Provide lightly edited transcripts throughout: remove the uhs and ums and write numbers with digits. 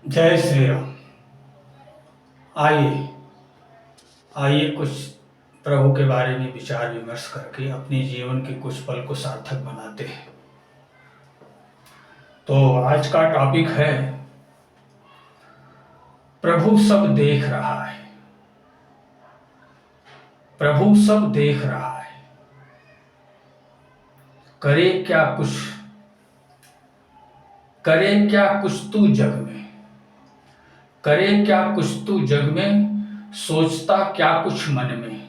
जय श्री राम। आइए आइए कुछ प्रभु के बारे में विचार विमर्श करके अपने जीवन के कुछ पल को सार्थक बनाते हैं। तो आज का टॉपिक है प्रभु सब देख रहा है। प्रभु सब देख रहा है, करे क्या कुछ तू जग में, करे क्या कुछ तू जग में, सोचता क्या कुछ मन में।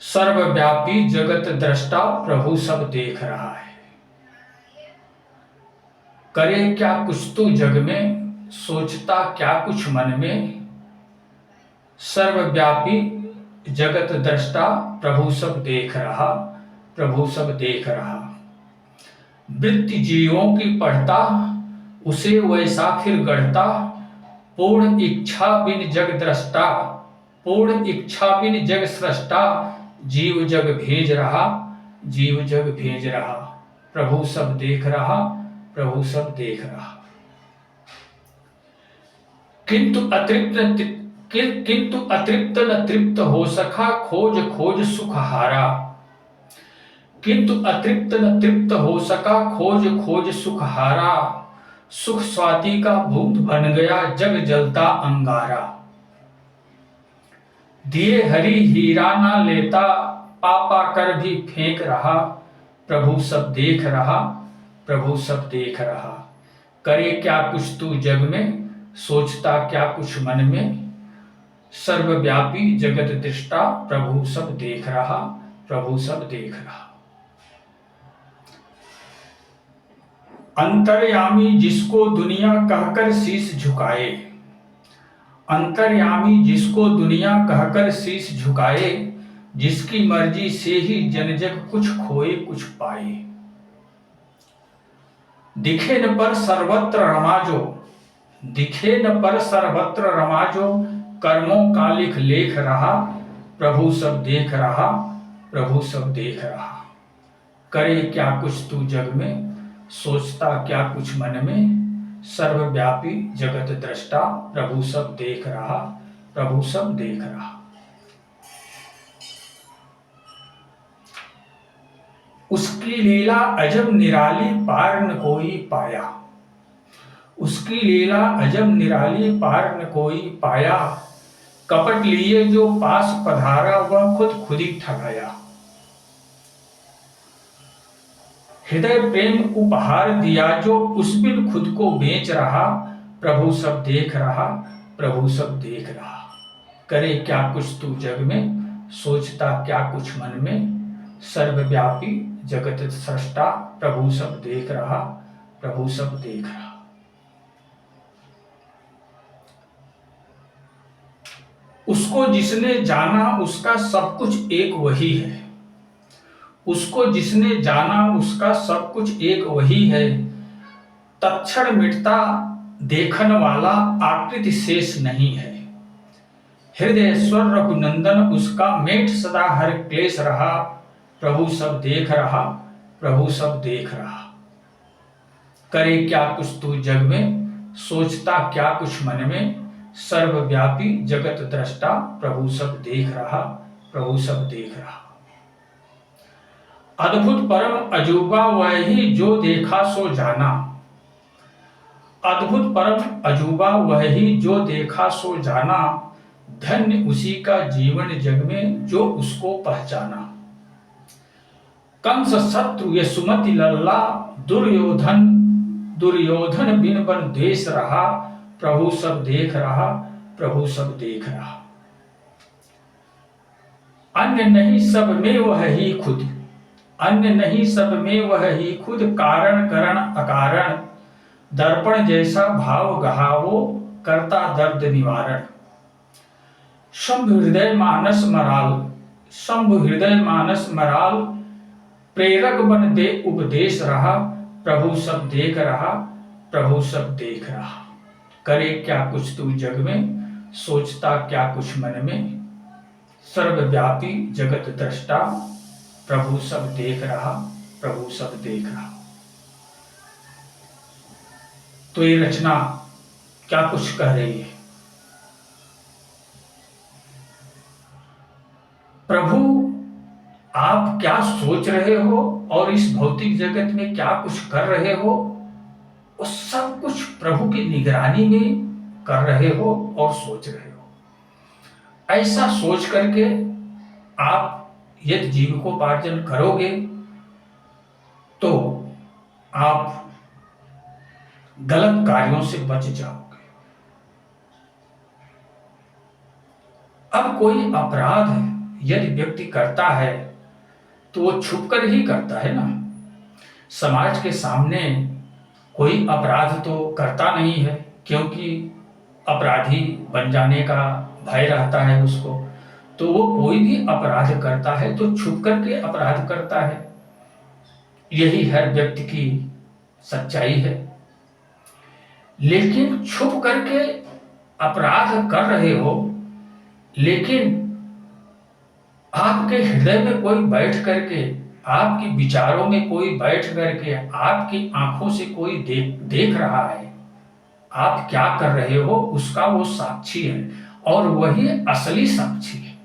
सर्वव्यापी जगत दृष्टा प्रभु सब देख रहा है, करे क्या कुछ तू जग में, सोचता क्या कुछ मन में। सर्वव्यापी जगत दृष्टा प्रभु सब देख रहा, प्रभु सब देख रहा। वृत्ति जीवों की पढ़ता, उसे वैसा फिर गढ़ता। पूर्ण इच्छा बिन जग दृष्टा, पूर्ण इच्छा बिन जग सृष्टा। जीव जग भेज रहा, जीव जग भेज रहा। प्रभु सब देख रहा, प्रभु सब देख रहा। किंतु अतृप्त न तृप्त हो सका, खोज खोज सुख हारा। किंतु अतृप्त न तृप्त हो सका, खोज खोज सुख हारा। सुख स्वाति का भूत बन गया, जग जलता अंगारा। दिए हरि हीरा ना लेता, पापा कर भी फेंक रहा। प्रभु सब देख रहा, प्रभु सब देख रहा। करे क्या कुछ तू जग में, सोचता क्या कुछ मन में। सर्वव्यापी जगत दृष्टा प्रभु सब देख रहा, प्रभु सब देख रहा। अंतर्यामी जिसको दुनिया कहकर शीश झुकाए, अंतर्यामी जिसको दुनिया कहकर शीश झुकाए। जिसकी मर्जी से ही जनजग कुछ खोए कुछ पाए। दिखे न पर सर्वत्र रमाजो, दिखे न पर सर्वत्र रमाजो। कर्मों का लिख लेख रहा, प्रभु सब देख रहा, प्रभु सब देख रहा। करे क्या कुछ तू जग में, सोचता क्या कुछ मन में। सर्वव्यापी जगत दृष्टा प्रभु सब देख रहा, प्रभु सब देख रहा। उसकी लीला अजब निराली, पार न कोई पाया। उसकी लीला अजब निराली, पार न कोई पाया। कपट लिए जो पास पधारा, वह खुद ही ठगाया। हृदय प्रेम उपहार दिया जो, उस बिन खुद को बेच रहा। प्रभु सब देख रहा, प्रभु सब देख रहा। करे क्या कुछ तू जग में, सोचता क्या कुछ मन में। सर्वव्यापी जगत सृष्टा प्रभु सब देख रहा, प्रभु सब देख रहा। उसको जिसने जाना उसका सब कुछ एक वही है। उसको जिसने जाना उसका सब कुछ एक वही है। तत्क्षण मिटता देखन वाला, आकृति शेष नहीं है। हृदयेश्वर रघुनंदन उसका, मेट सदा हर क्लेश रहा। प्रभु सब देख रहा, प्रभु सब देख रहा। करे क्या कुछ तू जग में, सोचता क्या कुछ मन में। सर्वव्यापी जगत दृष्टा प्रभु सब देख रहा, प्रभु सब देख रहा। अद्भुत परम अजूबा वही जो देखा सो जाना। अद्भुत परम अजूबा वही जो देखा सो जाना। धन्य उसी का जीवन जग में जो उसको पहचाना। कंस शत्रु यशुमति लल्ला, दुर्योधन दुर्योधन बिन बन देश रहा। प्रभु सब देख रहा, प्रभु सब देख रहा। अन्य नहीं सब में वह ही खुद, अन्य नहीं सब में वह ही खुद। कारण करण अकारण, दर्पण जैसा भाव गहावो, करता दर्द निवारण। शंभु हृदय मानस मराल, शंभु हृदय मानस मराल। प्रेरक बन दे उपदेश रहा। प्रभु सब देख रहा, प्रभु सब देख रहा। करे क्या कुछ तू जग में, सोचता क्या कुछ मन में। सर्वव्यापी जगत दृष्टा प्रभु सब देख रहा, प्रभु सब देख रहा। तो ये रचना क्या कुछ कह रही है। प्रभु आप क्या सोच रहे हो और इस भौतिक जगत में क्या कुछ कर रहे हो, वो सब कुछ प्रभु की निगरानी में कर रहे हो और सोच रहे हो। ऐसा सोच करके आप यदि जीविकोपार्जन करोगे तो आप गलत कार्यों से बच जाओगे। अब कोई अपराध यदि व्यक्ति करता है तो वो छुपकर ही करता है ना। समाज के सामने कोई अपराध तो करता नहीं है, क्योंकि अपराधी बन जाने का भय रहता है उसको। तो वो कोई भी अपराध करता है तो छुप करके अपराध करता है। यही हर व्यक्ति की सच्चाई है। लेकिन छुप करके अपराध कर रहे हो, लेकिन आपके हृदय में कोई बैठ करके, आपके विचारों में कोई बैठ करके, आपकी आंखों से कोई देख रहा है आप क्या कर रहे हो, उसका वो साक्षी है और वही असली साक्षी है।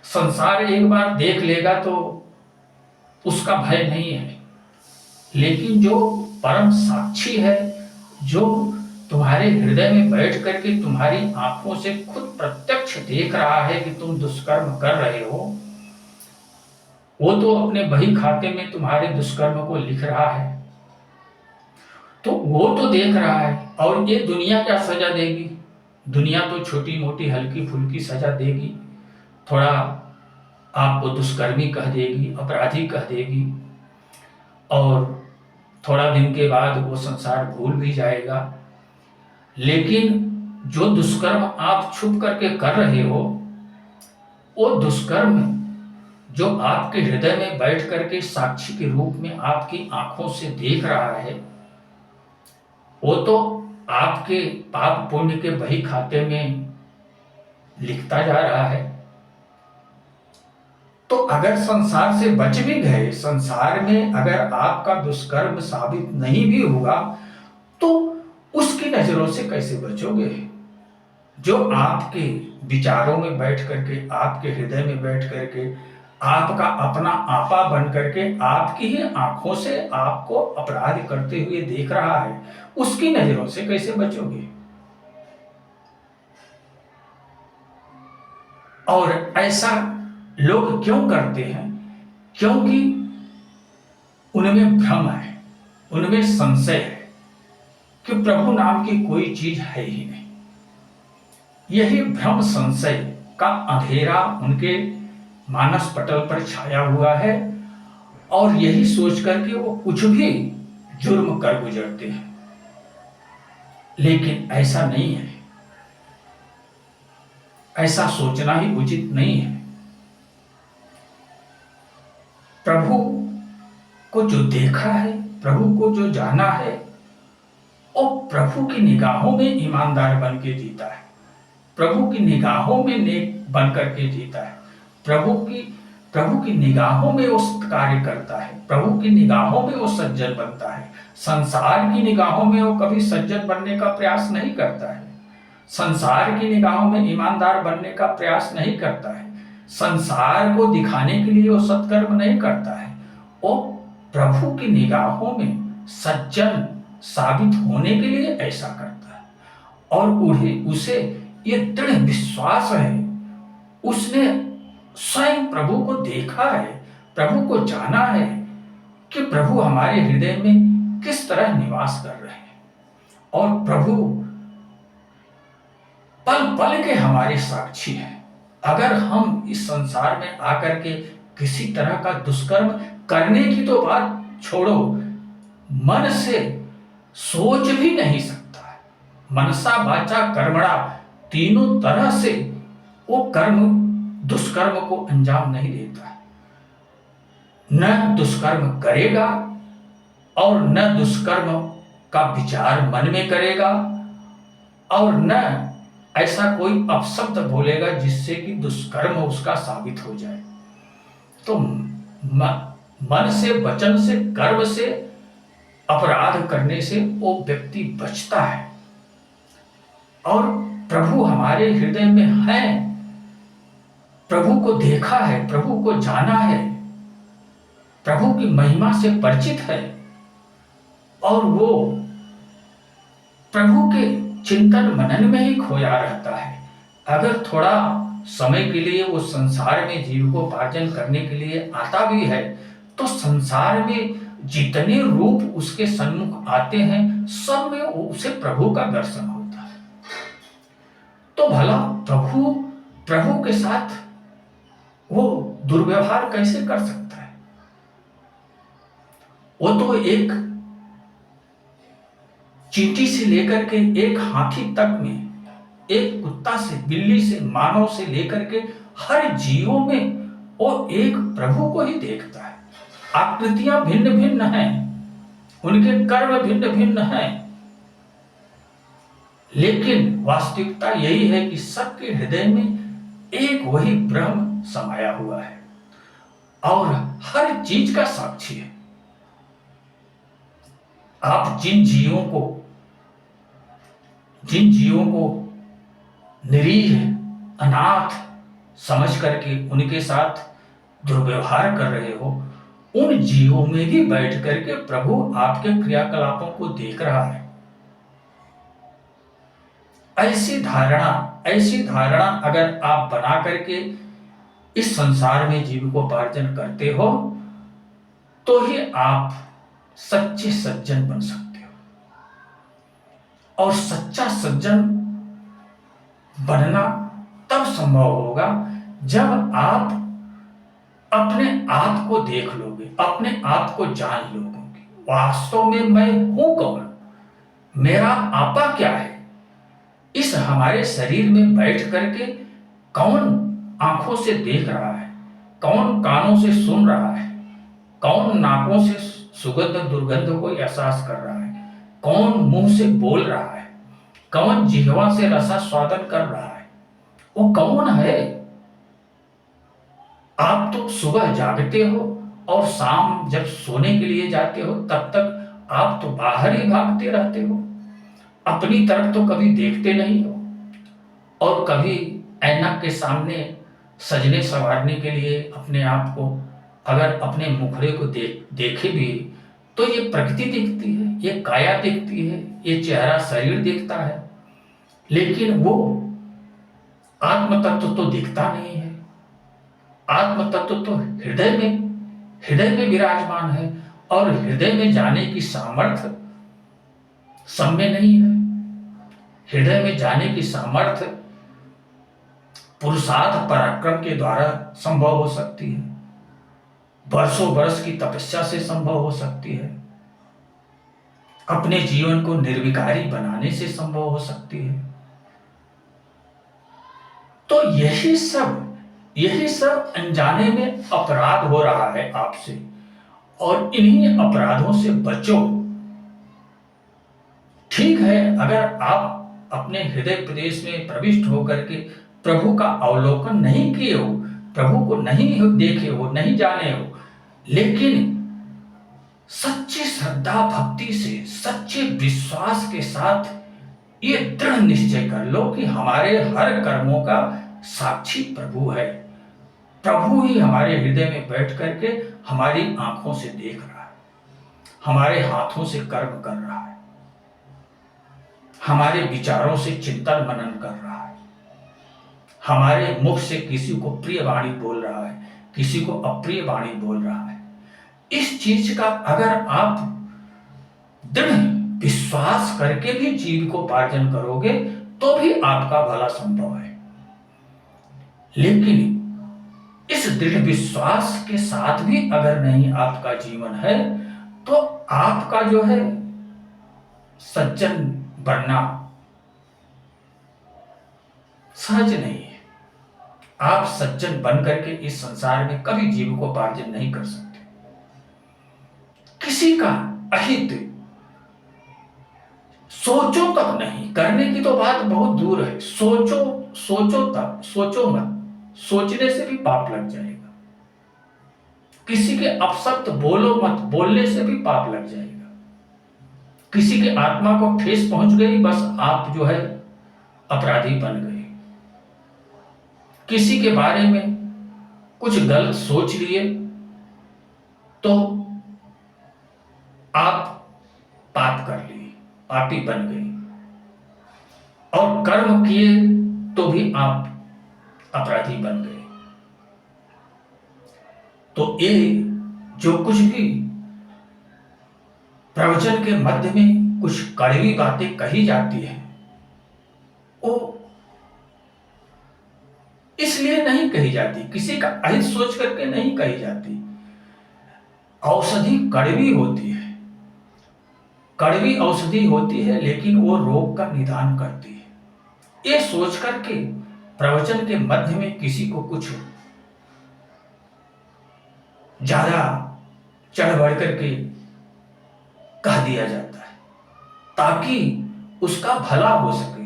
संसार एक बार देख लेगा तो उसका भय नहीं है, लेकिन जो परम साक्षी है, जो तुम्हारे हृदय में बैठ करके तुम्हारी आंखों से खुद प्रत्यक्ष देख रहा है कि तुम दुष्कर्म कर रहे हो, वो तो अपने बही खाते में तुम्हारे दुष्कर्म को लिख रहा है। तो वो तो देख रहा है, और ये दुनिया क्या सजा देगी। दुनिया तो छोटी मोटी हल्की फुल्की सजा देगी, थोड़ा आपको दुष्कर्मी कह देगी, अपराधी कह देगी, और थोड़ा दिन के बाद वो संसार भूल भी जाएगा। लेकिन जो दुष्कर्म आप छुप करके कर रहे हो, वो दुष्कर्म जो आपके हृदय में बैठ करके साक्षी के रूप में आपकी आंखों से देख रहा है, वो तो आपके पाप पुण्य के बही खाते में लिखता जा रहा है। तो अगर संसार से बच भी गए, संसार में अगर आपका दुष्कर्म साबित नहीं भी हुआ, तो उसकी नजरों से कैसे बचोगे। जो आपके विचारों में बैठ करके, आपके हृदय में बैठ करके, आपका अपना आपा बन करके आपकी ही आंखों से आपको अपराध करते हुए देख रहा है, उसकी नजरों से कैसे बचोगे। और ऐसा लोग क्यों करते हैं, क्योंकि उनमें भ्रम है, उनमें संशय है कि प्रभु नाम की कोई चीज है ही नहीं। यही भ्रम संशय का अंधेरा उनके मानस पटल पर छाया हुआ है, और यही सोच करके वो कुछ भी जुर्म कर गुजरते हैं। लेकिन ऐसा नहीं है, ऐसा सोचना ही उचित नहीं है। प्रभु को जो देखा है, प्रभु को जो जाना है, और प्रभु की निगाहों में ईमानदार बन के जीता है, प्रभु की निगाहों में नेक बन करके जीता है, प्रभु की निगाहों में वो कार्य करता है, प्रभु की निगाहों में वो सज्जन बनता है। संसार की निगाहों में वो कभी सज्जन बनने का प्रयास नहीं करता है, संसार की निगाहों में ईमानदार बनने का प्रयास नहीं करता है, संसार को दिखाने के लिए वो सत्कर्म नहीं करता है। वो प्रभु की निगाहों में सज्जन साबित होने के लिए ऐसा करता है। और उसे ये दृढ़ विश्वास है, उसने स्वयं प्रभु को देखा है, प्रभु को जाना है कि प्रभु हमारे हृदय में किस तरह निवास कर रहे हैं, और प्रभु पल पल के हमारे साक्षी हैं। अगर हम इस संसार में आकर के किसी तरह का दुष्कर्म करने की तो बात छोड़ो, मन से सोच भी नहीं सकता है, मनसा वाचा कर्मणा तीनों तरह से वो दुष्कर्म को अंजाम नहीं देता है। न दुष्कर्म करेगा और न दुष्कर्म का विचार मन में करेगा, और न ऐसा कोई अपशब्द बोलेगा जिससे कि दुष्कर्म उसका साबित हो जाए। तो मन से, वचन से, कर्म से अपराध करने से वो व्यक्ति बचता है। और प्रभु हमारे हृदय में है, प्रभु को देखा है, प्रभु को जाना है, प्रभु की महिमा से परिचित है, और वो प्रभु के चिंतन मनन में ही खोया रहता है। अगर थोड़ा समय के लिए वो संसार में जीविकोपार्जन करने के लिए आता भी है, तो संसार में जितने रूप उसके सन्मुख आते हैं, सब में उसे प्रभु का दर्शन होता है। तो भला प्रभु के साथ वो दुर्व्यवहार कैसे कर सकता है? वो तो एक चींटी से लेकर के एक हाथी तक में, एक कुत्ता से, बिल्ली से, मानव से लेकर के हर जीवों में वो एक प्रभु को ही देखता है। आकृतियां भिन्न भिन्न हैं, उनके कर्म भिन्न भिन्न हैं, लेकिन वास्तविकता यही है कि सबके हृदय में एक वही ब्रह्म समाया हुआ है और हर चीज का साक्षी है। आप जिन जीवों को निरीह, अनाथ समझ करके उनके साथ दुर्व्यवहार कर रहे हो, उन जीवों में भी बैठ करके प्रभु आपके क्रियाकलापों को देख रहा है। ऐसी धारणा अगर आप बना करके इस संसार में जीविकोपार्जन करते हो, तो ही आप सच्चे सज्जन बन सकते हो। और सच्चा सज्जन बनना तब संभव होगा जब आप अपने आप को देख लोगे, अपने आप को जान लोगे, वास्तव में मैं हूं कौन, मेरा आपा क्या है। इस हमारे शरीर में बैठ करके कौन आंखों से देख रहा है, कौन कानों से सुन रहा है, कौन नाकों से सुगंध दुर्गंध को एहसास कर रहा है, कौन मुंह से बोल रहा है, कौन जिह्वा से रसास्वादन कर रहा है, वो कौन है। आप तो सुबह जागते हो और शाम जब सोने के लिए जाते हो, तब तक आप तो बाहर ही भागते रहते हो, अपनी तरफ तो कभी देखते नहीं हो। और कभी ऐनक के सामने सजने संवारने के लिए अपने आप को अगर अपने मुखड़े को देखे भी, तो ये प्रकृति दिखती है, ये काया दिखती है, ये चेहरा शरीर दिखता है, लेकिन वो आत्म तत्व तो दिखता नहीं है। आत्म तत्व तो हृदय में विराजमान है, और हृदय में जाने की सामर्थ्य सब में नहीं है। हृदय में जाने की सामर्थ्य पुरुषार्थ पराक्रम के द्वारा संभव हो सकती है, वर्षों वर्ष की तपस्या से संभव हो सकती है, अपने जीवन को निर्विकारी बनाने से संभव हो सकती है। तो यही सब अनजाने में अपराध हो रहा है आपसे, और इन्हीं अपराधों से बचो। ठीक है, अगर आप अपने हृदय प्रदेश में प्रविष्ट होकर के प्रभु का अवलोकन नहीं किए हो, प्रभु को नहीं देखे हो, नहीं जाने हो, लेकिन सच्ची श्रद्धा भक्ति से, सच्चे विश्वास के साथ ये दृढ़ निश्चय कर लो कि हमारे हर कर्मों का साक्षी प्रभु है। प्रभु ही हमारे हृदय में बैठ करके हमारी आंखों से देख रहा है, हमारे हाथों से कर्म कर रहा है, हमारे विचारों से चिंतन मनन कर रहा है, हमारे मुख से किसी को प्रिय वाणी बोल रहा है, किसी को अप्रिय वाणी बोल रहा है। इस चीज का अगर आप दृढ़ विश्वास करके भी जीविकोपार्जन करोगे, तो भी आपका भला संभव है। लेकिन इस दृढ़ विश्वास के साथ भी अगर नहीं आपका जीवन है, तो आपका जो है सज्जन बनना सहज नहीं है। आप सज्जन बन करके इस संसार में कभी जीविकोपार्जन नहीं कर सकते। किसी का अहित सोचो तक नहीं, करने की तो बात बहुत दूर है, सोचो मत, सोचने से भी पाप लग जाएगा। किसी के अपशब्द बोलो मत, बोलने से भी पाप लग जाएगा। किसी की आत्मा को ठेस पहुंच गई, बस आप जो है अपराधी बन गए। किसी के बारे में कुछ गलत सोच लिए तो आप पाप कर लिए, पापी बन गए। और कर्म किए तो भी आप अपराधी बन गए। तो ये जो कुछ भी प्रवचन के मध्य में कुछ कड़वी बातें कही जाती है, वो इसलिए नहीं कही जाती, किसी का अहित सोच करके नहीं कही जाती। औषधि कड़वी होती है, कड़वी औषधि होती है, लेकिन वो रोग का निदान करती है। ये सोच करके प्रवचन के मध्य में किसी को कुछ ज्यादा चढ़ बढ़ करके कह दिया जाता है, ताकि उसका भला हो सके,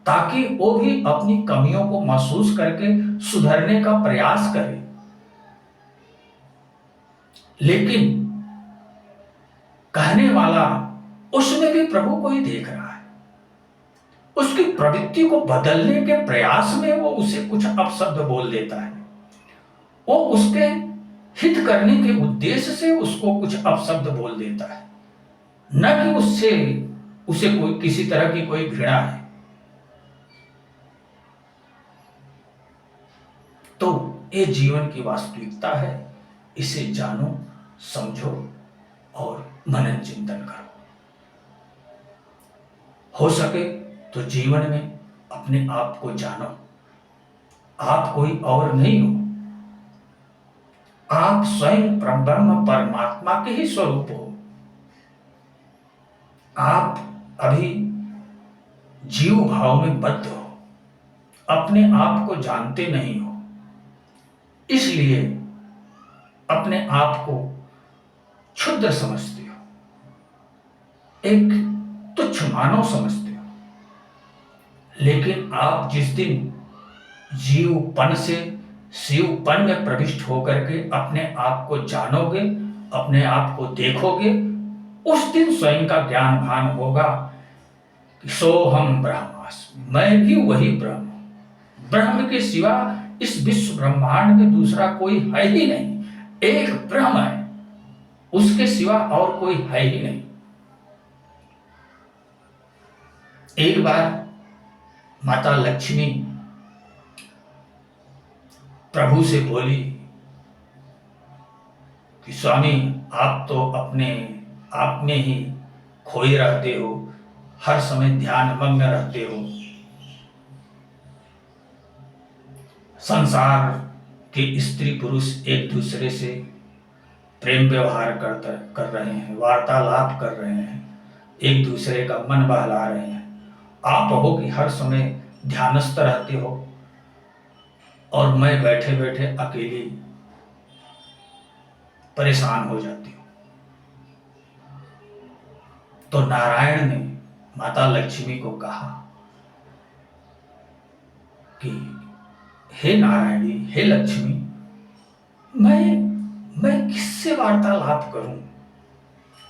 ताकि वो भी अपनी कमियों को महसूस करके सुधरने का प्रयास करे। लेकिन कहने वाला उसमें भी प्रभु को ही देख रहा है, उसकी प्रवृत्ति को बदलने के प्रयास में वो उसे कुछ अपशब्द बोल देता है। वो उसके हित करने के उद्देश्य से उसको कुछ अपशब्द बोल देता है, न कि उसे कोई किसी तरह की कोई घृणा है। तो ये जीवन की वास्तविकता है, इसे जानो, समझो और मनन चिंतन करो। हो सके तो जीवन में अपने आप को जानो। आप कोई और नहीं हो, आप स्वयं ब्रह्म परमात्मा के ही स्वरूप हो। आप अभी जीव भाव में बद्ध हो, अपने आप को जानते नहीं हो, इसलिए अपने आप को क्षुद्र समझते हो, एक तुच्छ मानव समझते हो। लेकिन आप जिस दिन जीवपन से शिवपन में प्रविष्ट होकर के अपने आप को जानोगे, अपने आप को देखोगे, उस दिन स्वयं का ज्ञान भान होगा कि सोहम ब्रह्मास्मि, मैं भी वही ब्रह्म हूं। ब्रह्म के सिवा इस विश्व ब्रह्मांड में दूसरा कोई है ही नहीं, एक ब्रह्म है, उसके सिवा और कोई है ही नहीं। एक बार माता लक्ष्मी प्रभु से बोली कि स्वामी, आप तो अपने आप में ही खोए रहते हो, हर समय ध्यान मग्न रहते हो, संसार के स्त्री पुरुष एक दूसरे से प्रेम व्यवहार कर रहे हैं, वार्तालाप कर रहे हैं, एक दूसरे का मन बहला रहे हैं। आप हो कि हर समय ध्यानस्थ रहते हो और मैं बैठे बैठे अकेली परेशान हो जाती हूं। तो नारायण ने माता लक्ष्मी को कहा कि हे नारायणी, हे लक्ष्मी, मैं किससे वार्तालाप करूं?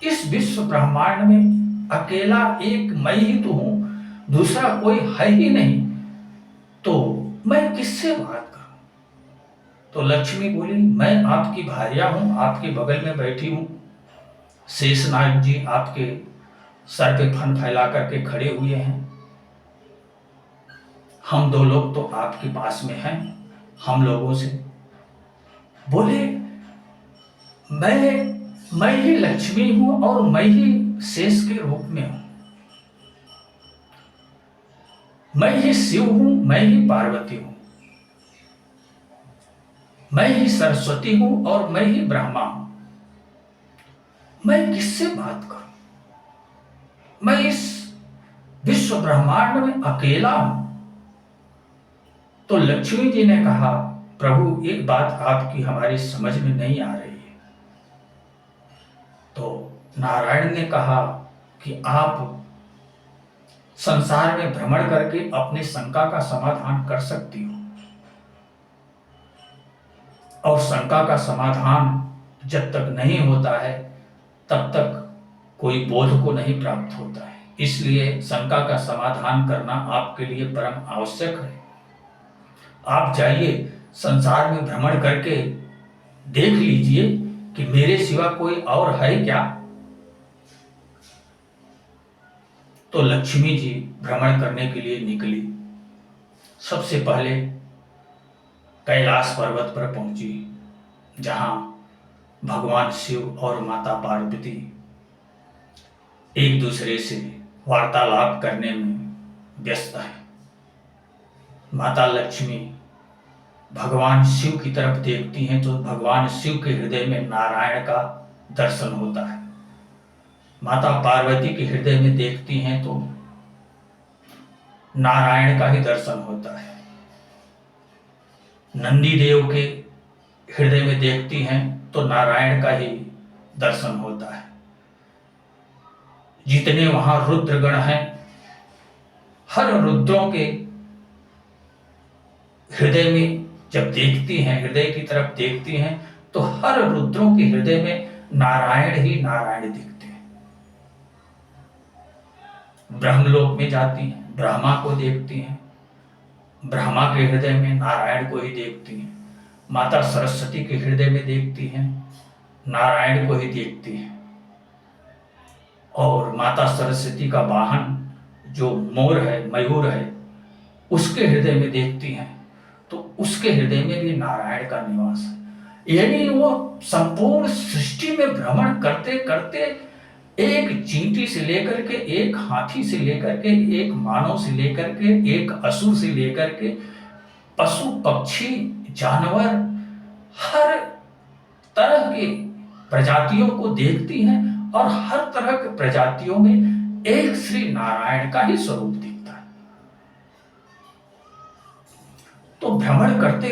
इस विश्व ब्रह्मांड में अकेला एक मैं ही तो हूं, दूसरा कोई है ही नहीं, तो मैं किससे बात करूं? तो लक्ष्मी बोली, मैं आपकी भार्या हूं, आपके बगल में बैठी हूं, शेषनाग जी आपके सर पे फन फैला करके खड़े हुए हैं, हम दो लोग तो आपके पास में हैं, हम लोगों से बोले मैं ही लक्ष्मी हूं और मैं ही शेष के रूप में हूं, मैं ही शिव हूं, मैं ही पार्वती हूं, मैं ही सरस्वती हूं और मैं ही ब्रह्मा हूं। मैं किससे बात करूं? मैं इस विश्व ब्रह्मांड में अकेला हूं। तो लक्ष्मी जी ने कहा, प्रभु एक बात आपकी हमारी समझ में नहीं आ रही है। तो नारायण ने कहा कि आप संसार में भ्रमण करके अपनी शंका का समाधान कर सकती हो, और शंका का समाधान जब तक नहीं होता है तब तक कोई बोध को नहीं प्राप्त होता है। इसलिए शंका का समाधान करना आपके लिए परम आवश्यक है। आप जाइए, संसार में भ्रमण करके देख लीजिए कि मेरे सिवा कोई और है क्या। तो लक्ष्मी जी भ्रमण करने के लिए निकली। सबसे पहले कैलाश पर्वत पर पहुंची, जहां भगवान शिव और माता पार्वती एक दूसरे से वार्तालाप करने में व्यस्त है। माता लक्ष्मी भगवान शिव की तरफ देखती हैं तो भगवान शिव के हृदय में नारायण का दर्शन होता है। माता पार्वती के हृदय में देखती हैं तो नारायण का ही दर्शन होता है। नंदी देव के हृदय में देखती हैं तो नारायण का ही दर्शन होता है। जितने वहां रुद्रगण हैं, हर रुद्रों के हृदय में जब देखती हैं, हृदय की तरफ देखती हैं, तो हर रुद्रों के हृदय में नारायण ही नारायण दिखते हैं। ब्रह्मलोक में जाती हैं, ब्रह्मा को देखती हैं, ब्रह्मा के हृदय में नारायण को ही देखती हैं। माता सरस्वती के हृदय में देखती हैं, नारायण को ही देखती हैं। और माता सरस्वती का वाहन जो मोर है, मयूर है, उसके हृदय में देखती हैं तो उसके हृदय में भी नारायण का निवास है। यानी वो संपूर्ण सृष्टि में भ्रमण करते करते एक चींटी से लेकर के, एक हाथी से लेकर के, एक मानव से लेकर के, एक असुर से लेकर के, पशु पक्षी जानवर, हर तरह के प्रजातियों को देखती हैं और हर तरह के प्रजातियों में एक श्री नारायण का ही स्वरूप दिखता है। तो भ्रमण करते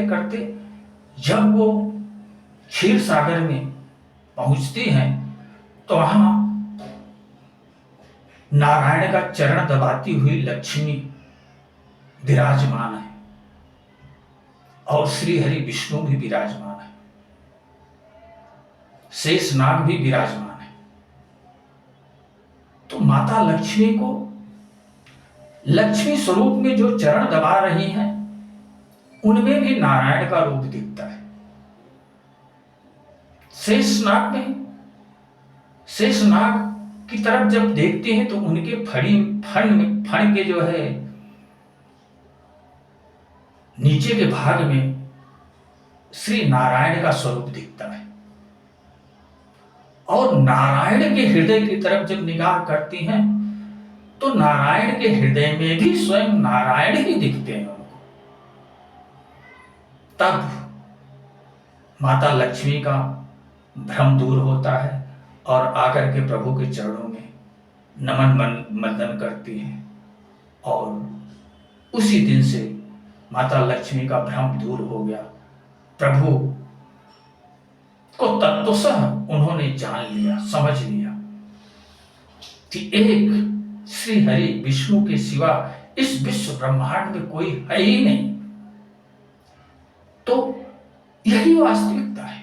करते जब वो क्षीर सागर में पहुंचती हैं तो वहां नारायण का चरण दबाती हुई लक्ष्मी विराजमान है और श्री हरि विष्णु भी विराजमान है, शेषनाग भी विराजमान है। तो माता लक्ष्मी को लक्ष्मी स्वरूप में जो चरण दबा रही हैं उनमें भी नारायण का रूप दिखता है। शेषनाग में, शेषनाग की तरफ जब देखते हैं तो उनके फण के जो है नीचे के भाग में श्री नारायण का स्वरूप दिखता है। और नारायण के हृदय की तरफ जब निगाह करती हैं तो नारायण के हृदय में भी स्वयं नारायण ही दिखते हैं उनको। तब माता लक्ष्मी का भ्रम दूर होता है और आकर के प्रभु के चरणों में नमन मंदन करती हैं और उसी दिन से माता लक्ष्मी का भ्रम दूर हो गया। प्रभु को तत्वतः उन्होंने जान लिया, समझ लिया कि एक श्री हरि विष्णु के सिवा इस विश्व ब्रह्मांड में कोई है ही नहीं। तो यही वास्तविकता है,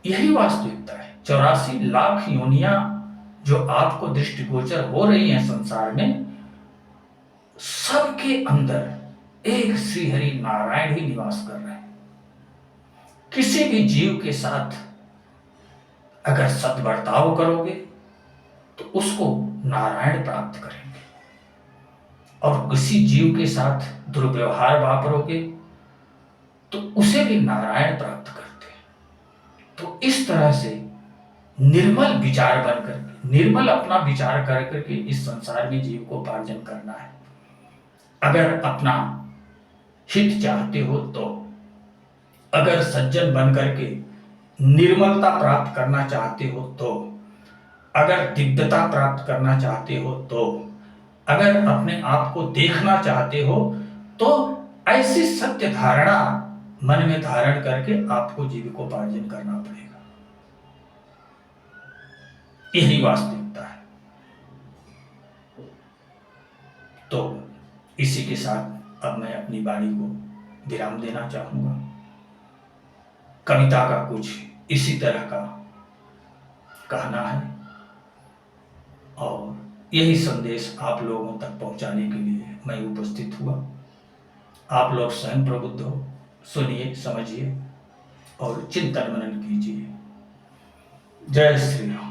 यही वास्तविकता है। 84 लाख योनियां जो आपको दृष्टिगोचर हो रही हैं संसार में, सबके अंदर एक श्री हरि नारायण ही निवास कर रहे हैं। किसी भी जीव के साथ अगर सद्बर्ताव करोगे तो उसको नारायण प्राप्त करेंगे, और किसी जीव के साथ दुर्व्यवहार वापरोगे तो उसे भी नारायण प्राप्त करते हैं। तो इस तरह से निर्मल विचार बनकर, निर्मल अपना विचार कर करके इस संसार में जीव को उपार्जन करना है। अगर अपना हित चाहते हो तो, अगर सज्जन बन करके निर्मलता प्राप्त करना चाहते हो तो, अगर दिव्यता प्राप्त करना चाहते हो तो, अगर अपने आप को देखना चाहते हो तो ऐसी सत्य धारणा मन में धारण करके आपको जीविकोपार्जन करना पड़ेगा। यही वास्तविकता है। तो इसी के साथ अब मैं अपनी वाणी को विराम देना चाहूंगा। कविता का कुछ इसी तरह का कहना है। और यही संदेश आप लोगों तक पहुंचाने के लिए मैं उपस्थित हुआ। आप लोग स्वयं प्रबुद्ध हो, सुनिए, समझिए और चिंतन मनन कीजिए। जय श्री राम।